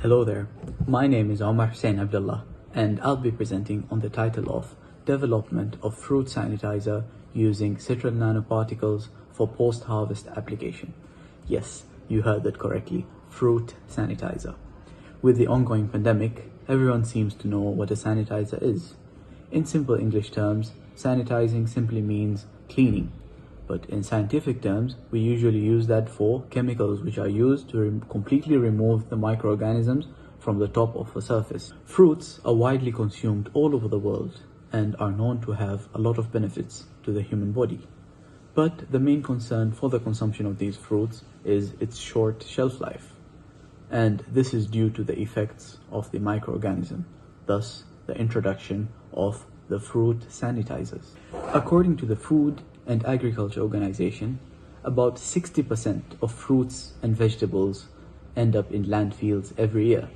Hello there, my name is Omar Hussein Abdullah and I'll be presenting on the title of Development of Fruit Sanitizer Using Citral Nanoparticles for Post-Harvest Application. Yes, you heard that correctly, fruit sanitizer. With the ongoing pandemic, everyone seems to know what a sanitizer is. In simple English terms, sanitizing simply means cleaning. But in scientific terms, we usually use that for chemicals which are used to completely remove the microorganisms from the top of a surface. Fruits are widely consumed all over the world and are known to have a lot of benefits to the human body. But the main concern for the consumption of these fruits is its short shelf life. And this is due to the effects of the microorganism, thus the introduction of the fruit sanitizers. According to the Food and Agriculture Organization, about 60% of fruits and vegetables end up in landfills every year.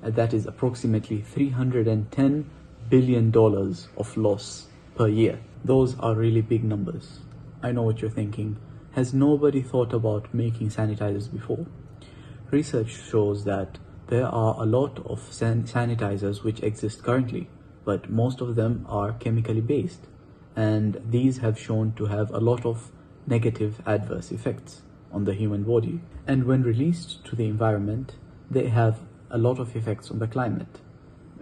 And that is approximately $310 billion of loss per year. Those are really big numbers. I know what you're thinking. Has nobody thought about making sanitizers before? Research shows that there are a lot of sanitizers which exist currently, but most of them are chemically based. And these have shown to have a lot of negative adverse effects on the human body. And when released to the environment, they have a lot of effects on the climate,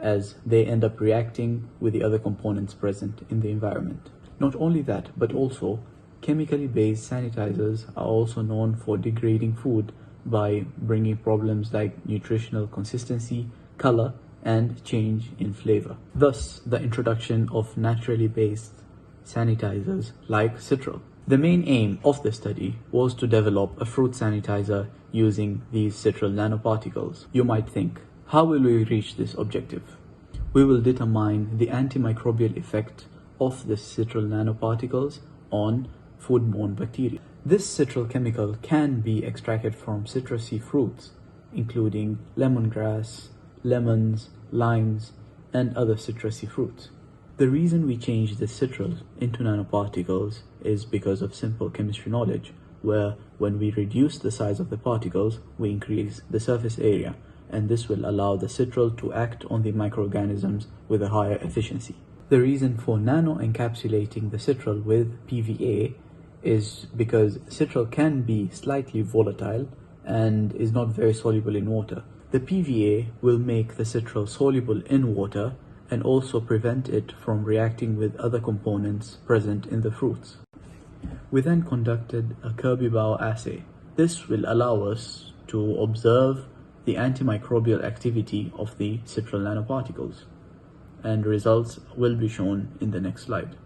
as they end up reacting with the other components present in the environment. Not only that, but also chemically based sanitizers are also known for degrading food by bringing problems like nutritional consistency, color, and change in flavor. Thus, the introduction of naturally based sanitizers like citral. The main aim of the study was to develop a fruit sanitizer using these citral nanoparticles. You might think, how will we reach this objective? We will determine the antimicrobial effect of the citral nanoparticles on foodborne bacteria. This citral chemical can be extracted from citrusy fruits, including lemongrass, lemons, limes, and other citrusy fruits. The reason we change the citral into nanoparticles is because of simple chemistry knowledge, where when we reduce the size of the particles, we increase the surface area, and this will allow the citral to act on the microorganisms with a higher efficiency. The reason for nano-encapsulating the citral with PVA is because citral can be slightly volatile and is not very soluble in water. The PVA will make the citral soluble in water and also prevent it from reacting with other components present in the fruits. We then conducted a Kirby-Bow assay. This will allow us to observe the antimicrobial activity of the citral nanoparticles, and results will be shown in the next slide.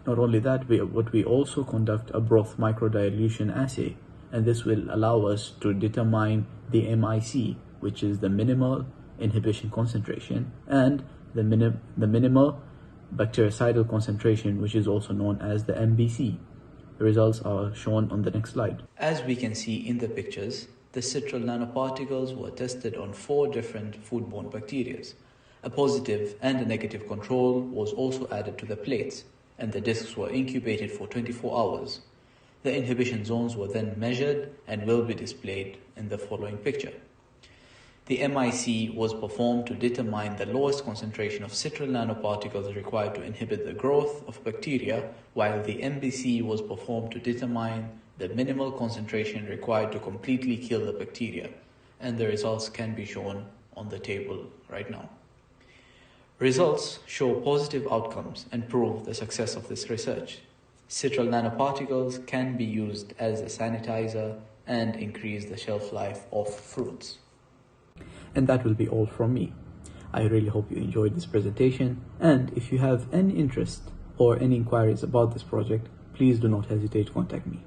Not only that, we also conduct a broth microdilution assay, and this will allow us to determine the MIC, which is the minimal inhibition concentration, and the minimal bactericidal concentration, which is also known as the MBC. The results are shown on the next slide. As we can see in the pictures, the citral nanoparticles were tested on 4 different foodborne bacteria. A positive and a negative control was also added to the plates, and the discs were incubated for 24 hours. The inhibition zones were then measured and will be displayed in the following picture. The MIC was performed to determine the lowest concentration of citral nanoparticles required to inhibit the growth of bacteria, while the MBC was performed to determine the minimal concentration required to completely kill the bacteria, and the results can be shown on the table right now. Results show positive outcomes and prove the success of this research. Citral nanoparticles can be used as a sanitizer and increase the shelf life of fruits. And that will be all from me. I really hope you enjoyed this presentation, and if you have any interest or any inquiries about this project, please do not hesitate to contact me.